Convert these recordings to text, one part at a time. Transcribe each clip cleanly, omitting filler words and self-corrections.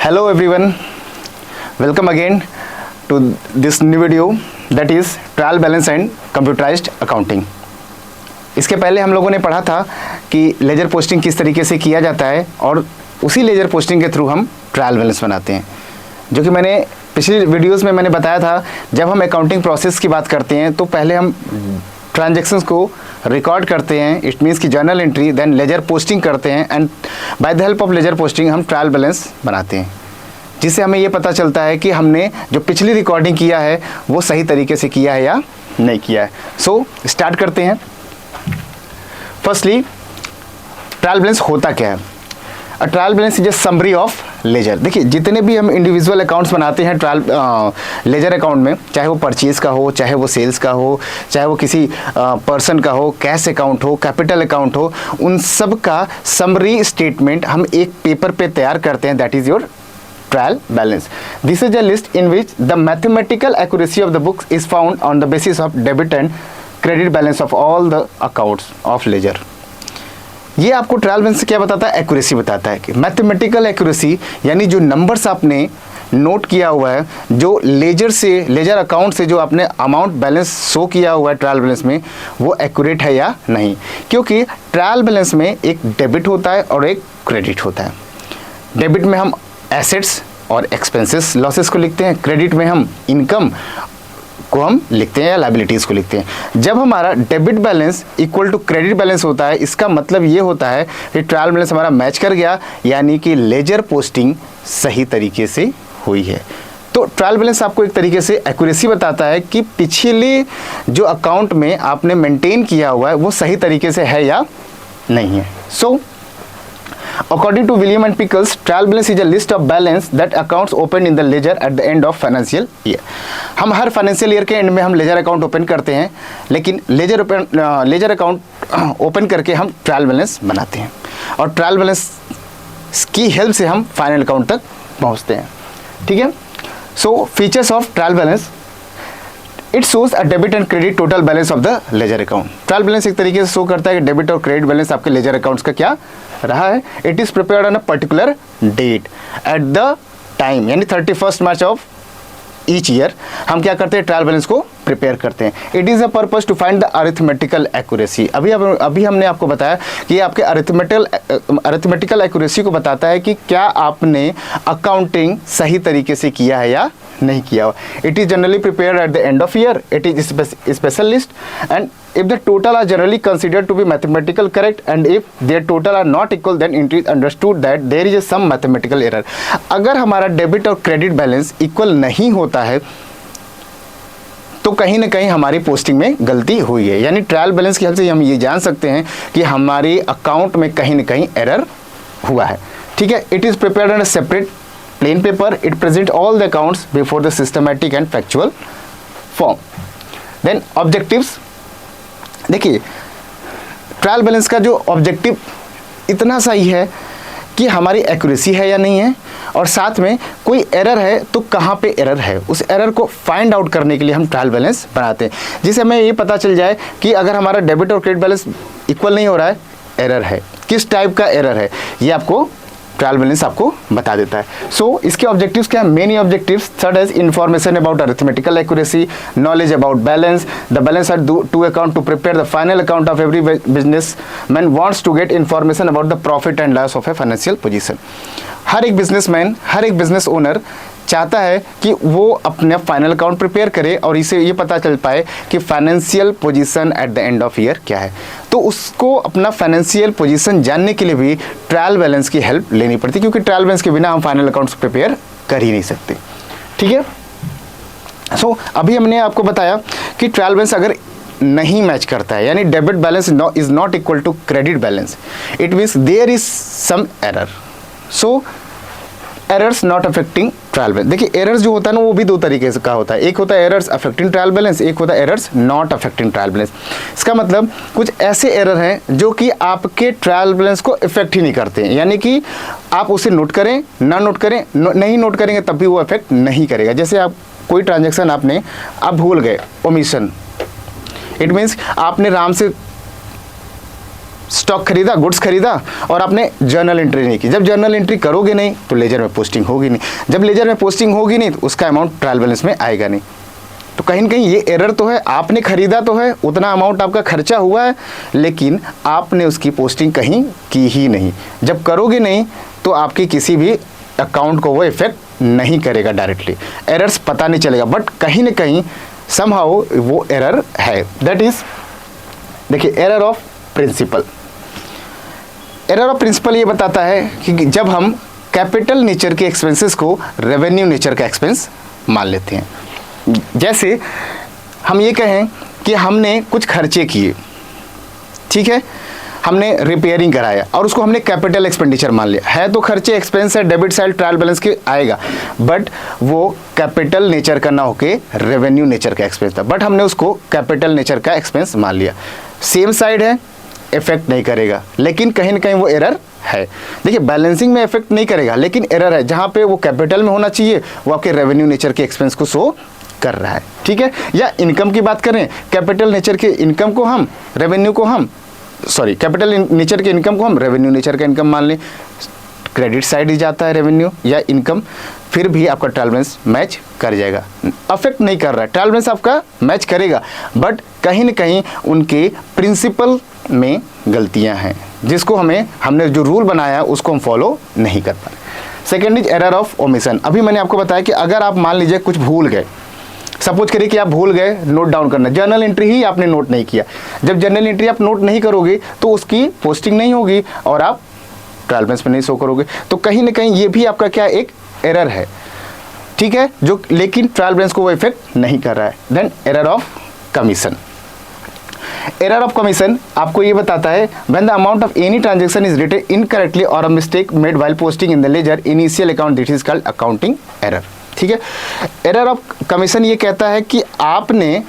Hello everyone, welcome again to this new video that is trial balance and computerised accounting. इसके पहले हम लोगों ने पढ़ा था कि लेजर पोस्टिंग किस तरीके से किया जाता है और उसी लेजर पोस्टिंग के थ्रू हम ट्रायल बैलेंस बनाते हैं, जो कि मैंने पिछली वीडियोस में मैंने बताया था। जब हम अकाउंटिंग प्रोसेस की बात करते हैं तो पहले हम ट्रांजैक्शंस को रिकॉर्ड करते हैं, इट मीन्स की journal entry, then ledger posting करते हैं and by the help of ledger posting हम ट्रायल बैलेंस बनाते हैं, जिससे हमें ये पता चलता है कि हमने जो पिछली रिकॉर्डिंग किया है वो सही तरीके से किया है या नहीं किया है। सो स्टार्ट करते हैं। फर्स्टली ट्रायल बैलेंस होता क्या है? A trial balance is a summary of ledger. देखिए, जितने भी हम इंडिविजुअल अकाउंट्स बनाते हैं ट्रायल लेजर अकाउंट में, चाहे वो परचेज का हो, चाहे वो सेल्स का हो, चाहे वो किसी पर्सन का हो, कैश अकाउंट हो, कैपिटल अकाउंट हो, उन सब का समरी स्टेटमेंट हम एक पेपर पे तैयार करते हैं, that is your trial balance. This is a list in which the mathematical accuracy of the books is found on the basis of debit and credit balance of all the accounts of ledger. ये आपको trial balance से क्या बताता है? Accuracy बताता है कि mathematical accuracy यानी जो नंबर्स आपने नोट किया हुआ है, जो लेजर अकाउंट से जो आपने अमाउंट बैलेंस शो किया हुआ है ट्रायल बैलेंस में, वो एक्यूरेट है या नहीं। क्योंकि ट्रायल बैलेंस में एक डेबिट होता है और एक क्रेडिट होता है। डेबिट में हम एसेट्स और एक्सपेंसेस लॉसेस को लिखते हैं, क्रेडिट में हम इनकम को हम लिखते हैं या लायबिलिटीज़ को लिखते हैं। जब हमारा debit balance equal to credit balance होता है, इसका मतलब ये होता है कि ट्रायल बैलेंस हमारा मैच कर गया, यानी कि लेजर पोस्टिंग सही तरीके से हुई है। तो ट्रायल बैलेंस आपको एक तरीके से एक्यूरेसी बताता है कि पिछले जो अकाउंट में आपने मेंटेन किया हुआ है वो सही तरीके से है या नहीं है। सो according to William and Pickles, trial balance is a list of balance that accounts opened in the ledger at the end of financial year. हम हर फाइनेंशियल ईयर के एंड में हम लेजर अकाउंट ओपन करते हैं, लेकिन लेजर अकाउंट ओपन करके हम trial balance बनाते हैं और ट्रायल बैलेंस की हेल्प से हम फाइनल अकाउंट तक पहुंचते हैं। ठीक है। So features of trial balance, it shows a debit and credit total balance of the ledger account. Trial balance एक तरीके से शो करता है कि डेबिट और क्रेडिट बैलेंस आपके लेजर अकाउंट्स का क्या रहा है। It is prepared on a particular date at the time, यानी 31 मार्च ऑफ ईच ईयर हम क्या करते हैं? ट्रायल बैलेंस को प्रिपेयर करते हैं। It is a purpose to find the arithmetical accuracy. अभी हमने आपको बताया कि ये आपके अरिथमेटिकल एक्यूरेसी को बताता है कि क्या आपने अकाउंटिंग सही तरीके से किया है या नहीं किया हुआ। It is generally prepared at the end of year. It is special list and if the total are generally considered to be mathematical correct and if their total are not equal then it is understood that there is some mathematical error. अगर हमारा debit और credit balance equal नहीं होता है तो कहीं ना कहीं हमारी पोस्टिंग में गलती हुई है, यानी ट्रायल बैलेंस की हेल्प से हम ये जान सकते हैं कि हमारे अकाउंट में कहीं ना कहीं एरर हुआ है। ठीक है। It is prepared on a separate plain paper. It present all the accounts before the systematic and factual form. Then objectives, देखिए ट्रायल बैलेंस का जो ऑब्जेक्टिव इतना सही है कि हमारी एक्यूरेसी है या नहीं है, और साथ में कोई एरर है तो कहाँ पे एरर है, उस एरर को फाइंड आउट करने के लिए हम ट्रायल बैलेंस बनाते हैं, जिससे हमें ये पता चल जाए कि अगर हमारा डेबिट और क्रेडिट बैलेंस इक्वल नहीं हो रहा है, एरर है, किस टाइप का एरर है, ये आपको ट्रायल बैलेंस आपको बता देता है। सो इसके ऑब्जेक्टिव्स क्या है? Many objectives. Third is information about arithmetical accuracy, knowledge about balance, the balance are to account to prepare the final account of every business man wants to get information about the profit and loss of a financial position. हर एक businessman, हर एक business owner चाहता है कि वो अपना final account prepare करे और इसे ये पता चल पाए कि financial position at the end of year क्या है। तो उसको अपना फाइनेंशियल पोजीशन जानने के लिए भी ट्रायल बैलेंस की हेल्प लेनी पड़ती है, क्योंकि ट्रायल बैलेंस के बिना हम फाइनल अकाउंट्स प्रिपेयर कर ही नहीं सकते। ठीक है। सो अभी हमने आपको बताया कि ट्रायल बैलेंस अगर नहीं मैच करता है, यानी debit balance is not equal to credit balance, it means there is some error. So errors not affecting trial balance. देखिए, एरर्स जो होता है ना वो भी दो तरीके से का होता है। एक होता है एरर्स अफेक्टिंग ट्रायल बैलेंस, एक होता है errors not affecting trial balance. इसका मतलब कुछ ऐसे एरर हैं जो कि आपके ट्रायल बैलेंस को इफेक्ट ही नहीं करते हैं, यानी कि आप उसे नोट करें ना नोट करें, नहीं नोट करेंगे तब भी वो इफेक्ट नहीं करेगा। जैसे आप कोई ट्रांजेक्शन आप भूल गए, ओमिशन, इट मीन्स आपने राम से स्टॉक खरीदा, गुड्स खरीदा और आपने जर्नल एंट्री नहीं की। जब जर्नल एंट्री करोगे नहीं तो लेजर में पोस्टिंग होगी नहीं, जब लेजर में पोस्टिंग होगी नहीं तो उसका अमाउंट ट्रायल बैलेंस में आएगा नहीं। तो कहीं ना कहीं ये एरर तो है, आपने खरीदा तो है, उतना अमाउंट आपका खर्चा हुआ है, लेकिन आपने उसकी पोस्टिंग कहीं की ही नहीं। जब करोगे नहीं तो आपकी किसी भी अकाउंट को वो इफेक्ट नहीं करेगा, डायरेक्टली एरर्स पता नहीं चलेगा, बट कहीं ना कहीं समहाउ वो एरर है। दैट इज, देखिए, error of principle. Error of principle ये बताता है कि जब हम कैपिटल नेचर के एक्सपेंसेस को रेवेन्यू नेचर का एक्सपेंस मान लेते हैं। जैसे हम ये कहें कि हमने कुछ खर्चे किए, ठीक है, हमने रिपेयरिंग कराया और उसको हमने कैपिटल एक्सपेंडिचर मान लिया है, तो खर्चे एक्सपेंस है, डेबिट साइड ट्रायल बैलेंस के आएगा, बट वो कैपिटल नेचर का ना होके रेवेन्यू नेचर का एक्सपेंस था, बट हमने उसको कैपिटल नेचर का एक्सपेंस मान लिया। सेम साइड है, इफेक्ट नहीं करेगा, लेकिन कहीं ना कहीं वो एरर है। देखिए, बैलेंसिंग में इफेक्ट नहीं करेगा, लेकिन एरर है। जहाँ पे वो कैपिटल में होना चाहिए वो आपके रेवेन्यू नेचर के एक्सपेंस को शो कर रहा है, ठीक है। या इनकम की बात करें, कैपिटल नेचर के इनकम को हम रेवेन्यू को हम कैपिटल नेचर के इनकम को हम रेवेन्यू नेचर का इनकम मान लें, क्रेडिट साइड ही जाता है रेवेन्यू या इनकम, फिर भी आपका ट्रायल बैलेंस मैच कर जाएगा, अफेक्ट नहीं कर रहा है। ट्रायल बैलेंस आपका मैच करेगा, बट कहीं ना कहीं उनके प्रिंसिपल में गलतियां हैं, जिसको हमने जो रूल बनाया है उसको हम फॉलो नहीं कर पा रहे। Second is error of omission. अभी मैंने आपको बताया कि अगर आप मान लीजिए कुछ भूल गए, सपोज करिए कि आप भूल गए नोट डाउन करना, जर्नल एंट्री ही आपने नोट नहीं किया। जब जर्नल एंट्री आप नोट नहीं करोगे तो उसकी पोस्टिंग नहीं होगी और आप ट्रायल बैलेंस में नहीं शो करोगे, तो कहीं ना कहीं ये भी आपका क्या एक एरर है, ठीक है, जो लेकिन ट्रायल बैलेंस को वो इफेक्ट नहीं कर रहा है। Then error of commission. Error of commission आपको ये बताता है when the amount of any transaction is written incorrectly और a mistake made while posting in the ledger initial account, this is called accounting error, ठीक है। Error of commission ये कहता है कि आपने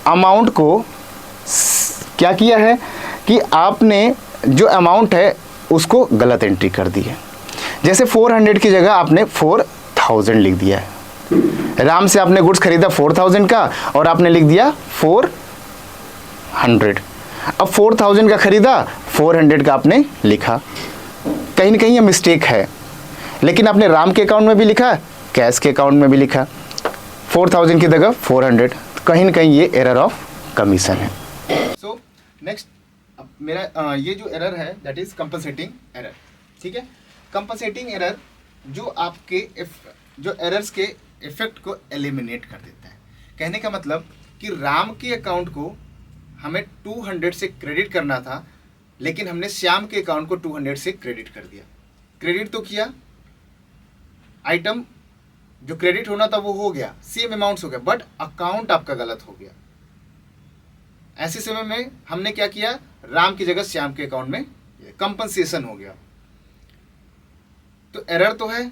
अमाउंट को क्या किया है कि आपने जो अमाउंट है उसको गलत एंट्री कर दी है। जैसे 400 की जगह आपने 4000 लिख दिया है। राम से आपने गुड्स खरीदा 4000 का और आपने लिख दिया 400। अब 4000 का खरीदा, 400 का आपने लिखा, कहीं ना कहीं ये मिस्टेक है, लेकिन आपने राम के अकाउंट में भी लिखा, कैश के अकाउंट में भी लिखा, 4000 की जगह 400, कहीं ना कहीं ये एरर ऑफ कमीशन है। सो नेक्स्ट मेरा ये जो एरर है दैट इज कंपनसेटिंग एरर, ठीक है। कंपनसेटिंग एरर जो आपके जो एरर्स के इफेक्ट को एलिमिनेट कर देता है। कहने का मतलब कि राम के अकाउंट को हमें 200 से क्रेडिट करना था, लेकिन हमने श्याम के अकाउंट को 200 से क्रेडिट कर दिया। क्रेडिट तो किया, आइटम जो क्रेडिट होना था वो हो गया, सेम अमाउंट्स हो गया, बट अकाउंट आपका गलत हो गया। ऐसे समय में हमने क्या किया, राम की जगह श्याम के अकाउंट में कंपनसेशन हो गया। तो एरर तो है,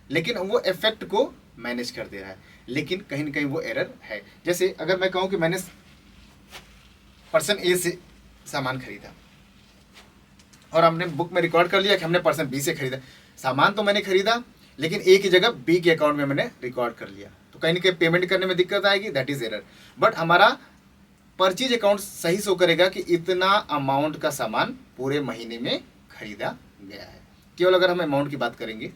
लेकिन वो इफेक्ट को मैनेज कर दे रहा है, लेकिन कहीं ना कहीं वो एरर है। जैसे अगर मैं कहूं कि मैंने पर्सन ए से सामान खरीदा और हमने बुक में रिकॉर्ड कर लिया कि हमने पर्सन बी से खरीदा। सामान तो मैंने खरीदा, लेकिन ए की जगह बी के अकाउंट में मैंने रिकॉर्ड कर लिया, तो कहीं ना कहीं पेमेंट करने में दिक्कत आएगी, दैट इज एरर। बट हमारा परचेज अकाउंट सही शो करेगा कि इतना अमाउंट का सामान पूरे महीने में खरीदा गया है। केवल अगर हम अमाउंट की बात करेंगे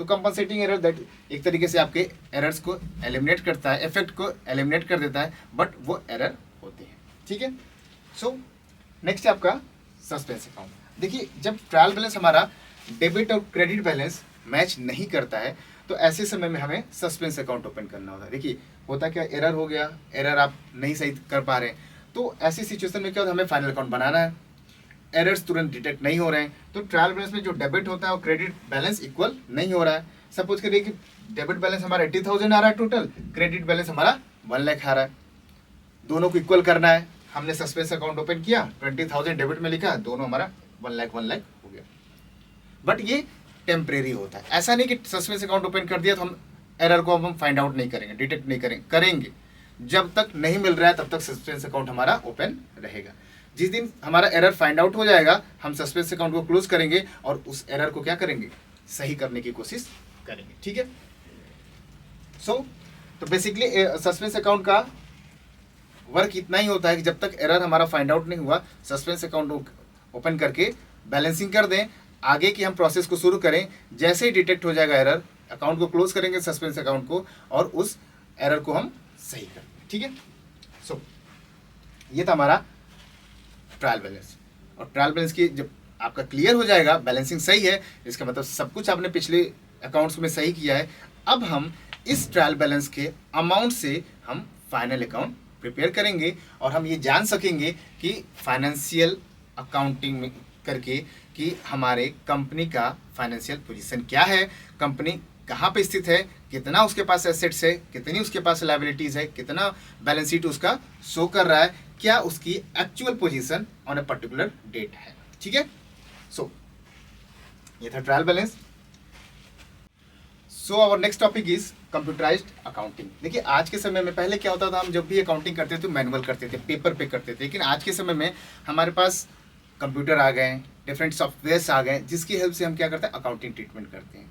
तो कंपनसेटिंग एरर दैट एक तरीके से आपके एरर्स को एलिमिनेट करता है, इफेक्ट को एलिमिनेट कर देता है, बट वो एरर होते हैं, ठीक है। सो नेक्स्ट है आपका सस्पेंस अकाउंट। देखिए, जब ट्रायल बैलेंस हमारा डेबिट और क्रेडिट बैलेंस मैच नहीं करता है तो ऐसे समय में हमें सस्पेंस अकाउंट ओपन करना होता है। देखिए, होता क्या, एरर हो गया, एरर आप नहीं सही कर पा रहे हैं, तो ऐसी सिचुएशन में क्या होता है, हमें फाइनल अकाउंट बनाना है, एरर्स तुरंत डिटेक्ट नहीं हो रहे हैं, तो ट्रायल बैलेंस में जो डेबिट होता है और क्रेडिट बैलेंस इक्वल नहीं हो रहा है। सपोज करिए कि डेबिट बैलेंस हमारा 80,000 आ रहा है टोटल, क्रेडिट बैलेंस हमारा 1 लाख आ रहा है, दोनों को इक्वल करना है। हमने सस्पेंस अकाउंट ओपन किया, 20,000 डेबिट में लिखा, दोनों हमारा 1 लाख हो गया। बट ये टेम्परेरी होता है, ऐसा नहीं कि सस्पेंस अकाउंट ओपन कर दिया तो हम एरर को हम फाइंड आउट नहीं करेंगे, डिटेक्ट नहीं करेंगे। जब तक नहीं मिल रहा है तब तक सस्पेंस अकाउंट हमारा ओपन रहेगा। जिस दिन हमारा एरर फाइंड आउट हो जाएगा, हम सस्पेंस अकाउंट को क्लोज करेंगे और उस एरर को क्या करेंगे, सही करने की कोशिश करेंगे, ठीक है। सो तो बेसिकली सस्पेंस अकाउंट का वर्क इतना ही होता है कि जब तक एरर हमारा फाइंड आउट नहीं हुआ, सस्पेंस अकाउंट ओपन करके बैलेंसिंग कर दें, आगे की हम प्रोसेस को शुरू करें। जैसे ही डिटेक्ट हो जाएगा एरर, अकाउंट को क्लोज करेंगे, सस्पेंस अकाउंट को, और उस एरर को हम सही कर दें। ठीक है, सो ये था हमारा ट्रायल बैलेंस। और ट्रायल बैलेंस की जब आपका क्लियर हो जाएगा, बैलेंसिंग सही है, इसका मतलब सब कुछ आपने पिछले अकाउंट्स में सही किया है। अब हम इस ट्रायल बैलेंस के अमाउंट से हम फाइनल अकाउंट प्रिपेयर करेंगे और हम ये जान सकेंगे कि फाइनेंशियल अकाउंटिंग में करके कि हमारे कंपनी का फाइनेंशियल पोजीशन क्या है, कंपनी कहाँ पे स्थित है, कितना उसके पास एसेट्स है, कितनी उसके पास लायबिलिटीज़ है, कितना बैलेंस शीट उसका शो कर रहा है, क्या उसकी actual position on a particular date है। ठीक है, सो ये था trial balance. So our next topic is computerised accounting. देखिए आज के समय में, पहले क्या होता था, हम जब भी अकाउंटिंग करते थे मैनुअल करते थे, पेपर पे करते थे, लेकिन आज के समय में हमारे पास कंप्यूटर आ गए, डिफरेंट सॉफ्टवेयर्स आ गए, जिसकी हेल्प से हम क्या करते हैं, अकाउंटिंग ट्रीटमेंट करते हैं।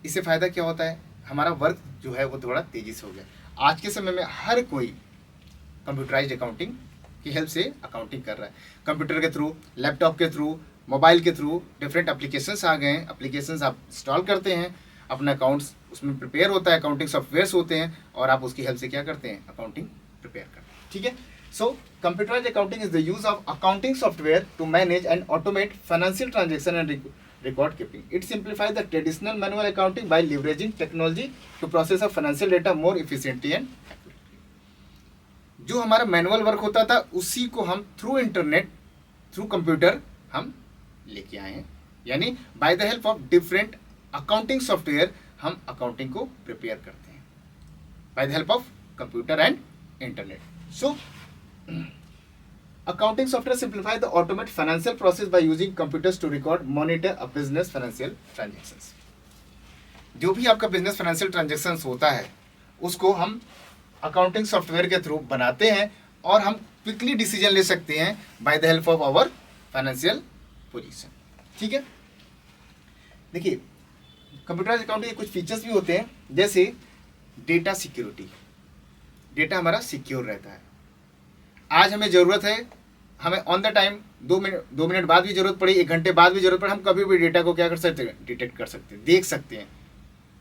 इससे फ़ायदा क्या होता है, हमारा वर्क जो है वो थोड़ा तेज़ी से हो गया। आज के समय में हर कोई कंप्यूटराइज्ड अकाउंटिंग की हेल्प से अकाउंटिंग कर रहा है, कंप्यूटर के थ्रू, लैपटॉप के थ्रू, मोबाइल के थ्रू, डिफरेंट एप्लीकेशंस आ गए हैं। एप्लीकेशंस आप इंस्टॉल करते हैं, अपना अकाउंट्स उसमें प्रिपेयर होता है, अकाउंटिंग सॉफ्टवेयर्स होते हैं, और आप उसकी हेल्प से क्या करते हैं, अकाउंटिंग प्रिपेयर करते हैं। ठीक है, so computerised accounting is the use of accounting software to manage and automate financial transaction and record keeping. It simplifies the traditional manual accounting by leveraging technology to process of financial data more efficiently and accurately. जो हमारा manual work होता था उसी को हम through internet, through computer हम लेके आए हैं, यानी bye the help of different accounting software हम अकाउंटिंग को प्रिपेयर करते हैं by the help of computer and internet. So accounting software simplify the automate financial process by using computers to record, monitor a business financial transactions. जो भी आपका business financial transactions होता है उसको हम अकाउंटिंग सॉफ्टवेयर के थ्रू बनाते हैं और हम क्विकली डिसीजन ले सकते हैं by the help of our financial position. ठीक है, देखिए कंप्यूटराइज्ड अकाउंटिंग के कुछ फीचर्स भी होते हैं, जैसे डेटा सिक्योरिटी। डेटा हमारा सिक्योर रहता है। आज हमें ज़रूरत है, हमें ऑन द टाइम 2 मिनट बाद भी जरूरत पड़ी, 1 घंटे बाद भी जरूरत पड़े, हम कभी भी डेटा को क्या कर सकते हैं, डिटेक्ट कर सकते हैं, देख सकते हैं।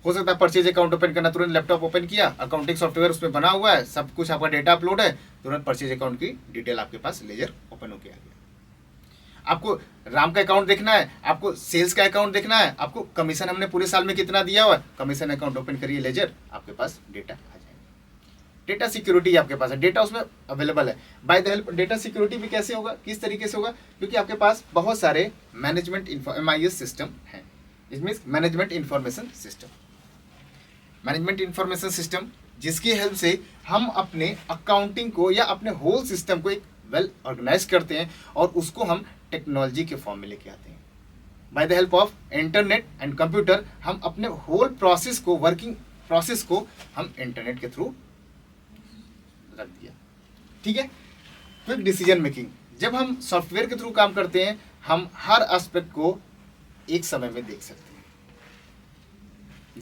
हो सकता है परचेज अकाउंट ओपन करना, तुरंत लैपटॉप ओपन किया, अकाउंटिंग सॉफ्टवेयर उसमें बना हुआ है, सब कुछ आपका डेटा अपलोड है, तुरंत परचेज अकाउंट की डिटेल आपके पास लेजर ओपन होकर आ गया। आपको राम का अकाउंट देखना है, आपको सेल्स का अकाउंट देखना है, आपको कमीशन हमने पूरे साल में कितना दिया हुआ है, कमीशन अकाउंट ओपन करिए, लेजर आपके पास डेटा आ जाएगा। डेटा सिक्योरिटी आपके पास है, डेटा उसमें अवेलेबल है। Bye the help data security भी कैसे होगा, किस तरीके से होगा, क्योंकि आपके पास बहुत सारे मैनेजमेंट MIS सिस्टम हैं। It means management information system, management information system जिसकी हेल्प से हम अपने अकाउंटिंग को या अपने होल सिस्टम को एक वेल ऑर्गेनाइज करते हैं और उसको हम टेक्नोलॉजी के फॉर्म में लेके आते हैं। By the help of internet and computer हम अपने होल प्रोसेस को, वर्किंग प्रोसेस को हम इंटरनेट के थ्रू रख दिया। ठीक है, क्विक डिसीजन मेकिंग। जब हम सॉफ्टवेयर के थ्रू काम करते हैं हम हर एस्पेक्ट को एक समय में देख सकते हैं।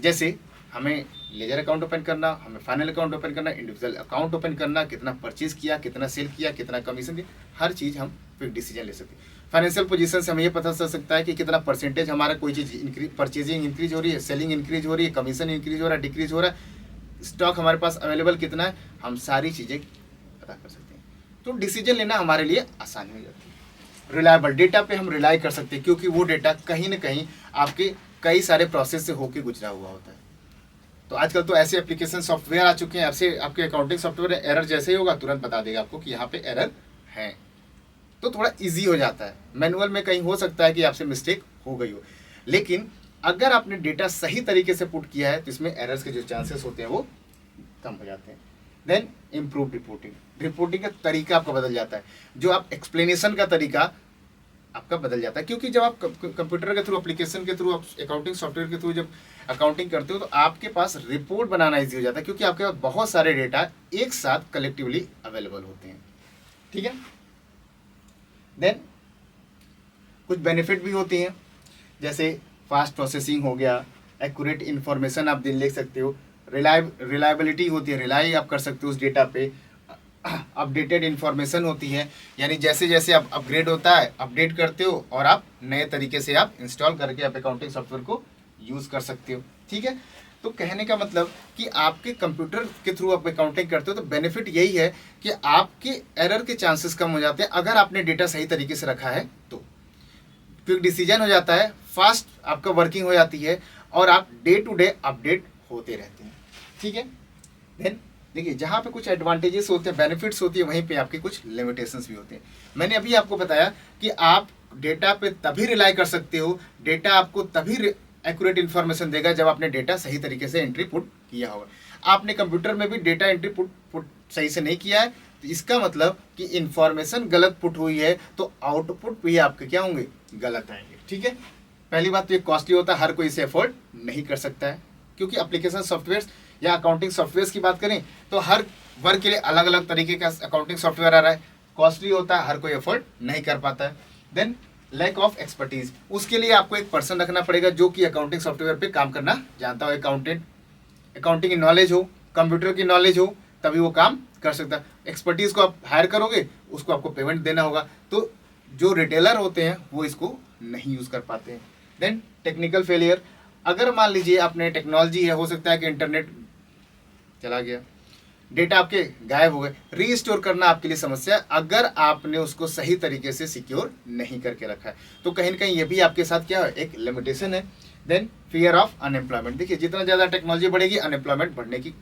जैसे हमें लेजर अकाउंट ओपन करना, हमें फाइनल अकाउंट ओपन करना, इंडिविजुअल अकाउंट ओपन करना, कितना परचेज किया, कितना सेल किया, कितना कमीशन दिया, हर चीज़ हम क्विक डिसीजन ले सकते हैं। फाइनेंशियल पोजीशन से हमें ये पता चल सकता है कि कितना परसेंटेज हमारा कोई चीज़ इंक्रीज, परचेजिंग इंक्रीज हो रही है, सेलिंग इंक्रीज हो रही है, कमीशन इंक्रीज हो रहा है, डिक्रीज हो रहा है, स्टॉक हमारे पास अवेलेबल कितना है, हम सारी चीज़ें पता कर सकते हैं। तो डिसीजन लेना हमारे लिए आसानी हो जाती है। रिलायबल डेटा पे हम रिलाई कर सकते हैं, क्योंकि वो डेटा कहीं ना कहीं आपके कई सारे प्रोसेस से होके गुजरा हुआ होता है। तो आजकल तो ऐसे एप्लीकेशन सॉफ्टवेयर आ चुके हैं, ऐसे आपके अकाउंटिंग सॉफ्टवेयर एरर जैसे ही होगा तुरंत बता देगा आपको कि यहाँ पे एरर है, तो थोड़ा ईजी हो जाता है। मैनुअल में कहीं हो सकता है कि आपसे मिस्टेक हो गई हो, लेकिन अगर आपने डेटा सही तरीके से पुट किया है तो इसमें एरर्स के जो चांसेस होते हैं वो कम हो जाते हैं। देन इम्प्रूव रिपोर्टिंग, रिपोर्टिंग का तरीका आपका बदल जाता है, जो आप एक्सप्लेनेशन का तरीका आपका बदल जाता है, क्योंकि जब आप कंप्यूटर के थ्रू, एप्लीकेशन के थ्रू, अकाउंटिंग सॉफ्टवेयर के थ्रू जब अकाउंटिंग करते हो तो आपके पास रिपोर्ट बनाना ईजी हो जाता है, क्योंकि आपके पास बहुत सारे डेटा एक साथ कलेक्टिवली अवेलेबल होते हैं। ठीक है, देन कुछ बेनिफिट भी होती हैं, जैसे फास्ट प्रोसेसिंग हो गया, एक्यूरेट इन्फॉर्मेशन आप दिन लिख सकते हो, रिलायबिलिटी होती है, रिलाई आप कर सकते हो उस डेटा पे, अपडेटेड इन्फॉर्मेशन होती है, यानी जैसे जैसे आप अपग्रेड होता है अपडेट करते हो और आप नए तरीके से आप इंस्टॉल करके आप अकाउंटिंग सॉफ्टवेयर को यूज़ कर सकते हो। ठीक है, तो कहने का मतलब कि आपके कंप्यूटर के थ्रू आप अकाउंटिंग करते हो तो बेनिफिट यही है कि आपके एरर के चांसेस कम हो जाते हैं अगर आपने डेटा सही तरीके से रखा है तो। क्विक डिसीजन हो जाता है, फास्ट आपका वर्किंग हो जाती है और आप डे टू डे अपडेट होते रहते हैं। ठीक है, देन देखिए जहाँ पे कुछ एडवांटेजेस होते हैं, बेनिफिट्स होती है, वहीं पे आपके कुछ लिमिटेशंस भी होते हैं। मैंने अभी आपको बताया कि आप डेटा पे तभी रिलाई कर सकते हो, डेटा आपको तभी एक्यूरेट इन्फॉर्मेशन देगा जब आपने डेटा सही तरीके से एंट्री पुट किया होगा। आपने कंप्यूटर में भी डेटा एंट्री पुट सही से नहीं किया है तो इसका मतलब कि इन्फॉर्मेशन गलत पुट हुई है तो आउटपुट भी आपके क्या होंगे, गलत आएंगे। ठीक है, पहली बात तो ये कॉस्टली होता है, हर कोई इसे अफोर्ड नहीं कर सकता है, क्योंकि एप्लीकेशन सॉफ्टवेयर या अकाउंटिंग सॉफ्टवेयर की बात करें तो हर वर्ग के लिए अलग अलग तरीके का अकाउंटिंग सॉफ्टवेयर आ रहा है, कॉस्टली होता है, हर कोई अफोर्ड नहीं कर पाता है। देन लैक ऑफ एक्सपर्टीज, उसके लिए आपको एक पर्सन रखना पड़ेगा जो कि अकाउंटिंग सॉफ्टवेयर पे काम करना जानता हो, अकाउंटिंग की नॉलेज हो, कंप्यूटर की नॉलेज हो, तभी वो काम कर सकता है। एक्सपर्टीज को आप हायर करोगे, उसको आपको पेमेंट देना होगा, तो जो रिटेलर होते हैं वो इसको नहीं यूज़ कर पाते हैं। देन टेक्निकल फेलियर, अगर मान लीजिए आपने टेक्नोलॉजी है, हो सकता है कि इंटरनेट चला गया, डेटा आपके गायब हो गए, रीस्टोर करना आपके लिए समस्या अगर आपने उसको सही तरीके से सिक्योर नहीं करके रखा है, तो कहीं ना कहीं ये भी आपके साथ क्या है, एक लिमिटेशन है। देन फियर ऑफ अनएम्प्लॉयमेंट, देखिए जितना ज़्यादा टेक्नोलॉजी बढ़ेगी अनएम्प्लॉयमेंट बढ़ने की,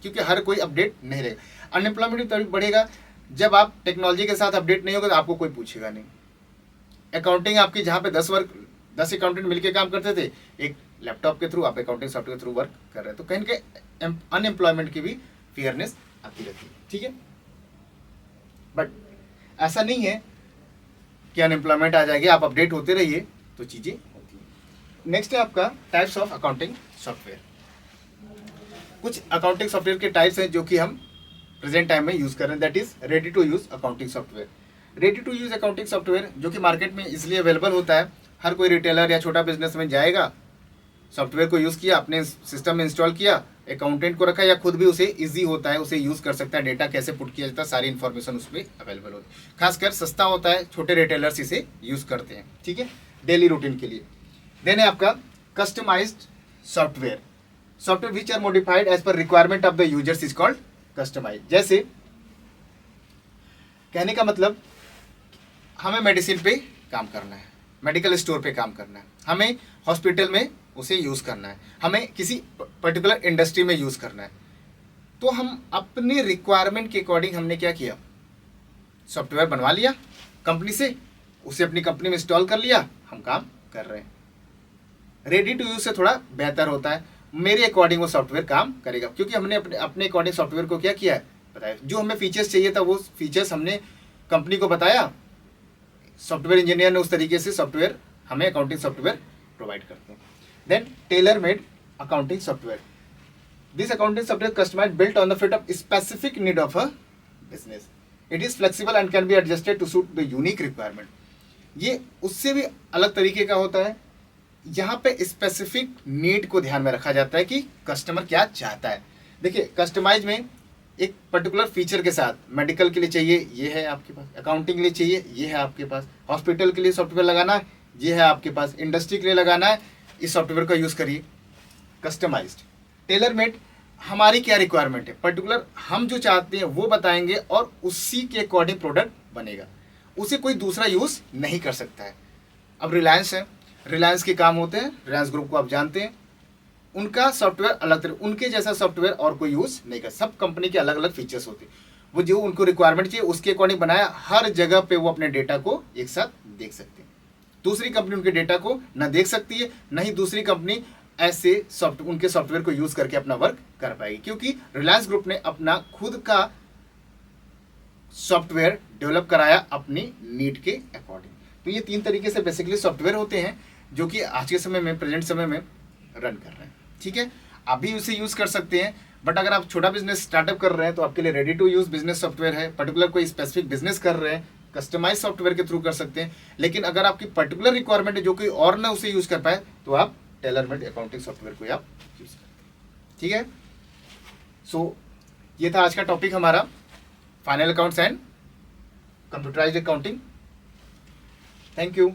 क्योंकि हर कोई अपडेट नहीं रहेगा। अनएम्प्लॉयमेंट तभी बढ़ेगा जब आप टेक्नोलॉजी के साथ अपडेट नहीं होगा तो आपको कोई पूछेगा नहीं। अकाउंटिंग आपकी जहाँ पे 10 अकाउंटेंट मिलकर काम करते थे, एक लैपटॉप के थ्रू आप अकाउंटिंग सॉफ्टवेयर के थ्रू वर्क कर रहे हैं, तो कहीं ना कहीं अनएम्प्लॉयमेंट की भी फेयरनेस आती रहती है। ठीक है, बट ऐसा नहीं है कि अनएम्प्लॉयमेंट आ जाएगी, आप अपडेट होते रहिए तो चीज़ें होती हैं। नेक्स्ट है आपका टाइप्स ऑफ अकाउंटिंग सॉफ्टवेयर। कुछ अकाउंटिंग सॉफ्टवेयर के टाइप्स हैं जो कि हम प्रेजेंट टाइम में यूज़ कर रहे हैं, that is ready to use accounting software. Ready to use accounting software जो कि मार्केट में इसलिए अवेलेबल होता है, हर कोई रिटेलर या छोटा बिजनेसमैन जाएगा, सॉफ्टवेयर को यूज़ किया, अपने सिस्टम में इंस्टॉल किया, अकाउंटेंट को रखा, या खुद भी उसे इजी होता है, उसे यूज़ कर सकता है, डेटा कैसे पुट किया जाता है, सारी इन्फॉर्मेशन उसमें अवेलेबल होती है। खासकर सस्ता होता है, छोटे रिटेलर्स इसे यूज़ करते हैं। ठीक है, डेली रूटीन के लिए। देन है आपका customised software, software which are modified as per requirement of the users is called customise. जैसे कहने का मतलब हमें मेडिसिन पे काम करना है, मेडिकल स्टोर पे काम करना है, हमें हॉस्पिटल में उसे यूज़ करना है, हमें किसी पर्टिकुलर इंडस्ट्री में यूज़ करना है, तो हम अपने रिक्वायरमेंट के अकॉर्डिंग हमने क्या किया, सॉफ्टवेयर बनवा लिया कंपनी से, उसे अपनी कंपनी में इंस्टॉल कर लिया, हम काम कर रहे हैं। रेडी टू यूज़ से थोड़ा बेहतर होता है, मेरे अकॉर्डिंग वो सॉफ्टवेयर काम करेगा, क्योंकि हमने अपने अकॉर्डिंग सॉफ्टवेयर को क्या किया है, बताया, जो हमें फीचर्स चाहिए था वो फीचर्स हमने कंपनी को बताया, सॉफ्टवेयर इंजीनियर ने उस तरीके से सॉफ्टवेयर हमें अकाउंटिंग सॉफ्टवेयर प्रोवाइड करते हैं। Then tailor made accounting software, this accounting software customised built on the fit of specific need of a business, it is flexible and can be adjusted to suit the unique requirement. ये उससे भी अलग तरीके का होता है, यहाँ पे स्पेसिफिक नीड को ध्यान में रखा जाता है कि कस्टमर क्या चाहता है। देखिए कस्टमाइज में एक पर्टिकुलर फीचर के साथ, मेडिकल के लिए चाहिए ये है आपके पास, अकाउंटिंग के लिए चाहिए ये है आपके पास, हॉस्पिटल के लिए सॉफ्टवेयर लगाना है ये है आपके पास, इंडस्ट्री के लिए लगाना है इस सॉफ्टवेयर का यूज़ करिए। कस्टमाइज्ड, टेलर मेड, हमारी क्या रिक्वायरमेंट है, पर्टिकुलर हम जो चाहते हैं वो बताएंगे और उसी के अकॉर्डिंग प्रोडक्ट बनेगा, उसे कोई दूसरा यूज़ नहीं कर सकता है। अब रिलायंस है, रिलायंस के काम होते हैं, रिलायंस ग्रुप को आप जानते हैं, उनका सॉफ्टवेयर अलग तरह, उनके जैसा सॉफ्टवेयर और कोई यूज़ नहीं कर, सब कंपनी के अलग अलग फीचर्स होते हैं, वो जो उनको रिक्वायरमेंट चाहिए उसके अकॉर्डिंग बनाया, हर जगह पे वो अपने डेटा को एक साथ देख सकते हैं। दूसरी कंपनी उनके डेटा को ना देख सकती है, ना ही दूसरी कंपनी ऐसे उनके सॉफ्टवेयर को यूज़ करके अपना वर्क कर पाएगी, क्योंकि रिलायंस ग्रुप ने अपना खुद का सॉफ्टवेयर डेवलप कराया अपनी नीड के अकॉर्डिंग। तो ये 3 तरीके से बेसिकली सॉफ्टवेयर होते हैं जो कि आज के समय में, प्रेजेंट समय में रन कर रहे हैं। ठीक है, आप भी उसे यूज़ कर सकते हैं, बट अगर आप छोटा बिजनेस स्टार्टअप कर रहे हैं तो आपके लिए ready to use business software है, पर्टिकुलर कोई स्पेसिफिक बिजनेस कर रहे हैं कस्टमाइज सॉफ्टवेयर के थ्रू कर सकते हैं। लेकिन अगर आपकी पर्टिकुलर रिक्वायरमेंट है जो कोई और ना उसे यूज़ कर पाए तो आप टेलर मेड अकाउंटिंग सॉफ्टवेयर को आप यूज़ करते हैं। ठीक है, सो ये था आज का टॉपिक हमारा, final accounts and computerised accounting. Thank you.